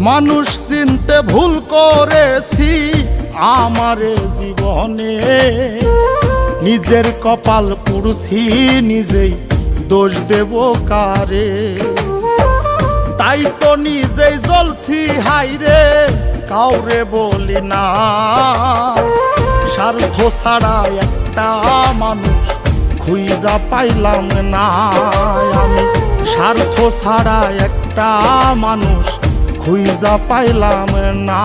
মানুষ চিনতে ভুল করেছি আমারে জীবনে, নিজের কপাল পুড়ছি নিজেই দোষ দেব কারে। তাই তো নিজেই জ্বলছি হাইরে কাউরে বলি না, স্বার্থ ছাড়া একটা মানুষ খুঁজা পাইলাম না। আমি স্বার্থ ছাড়া একটা মানুষ খুঁজা পাইলাম না।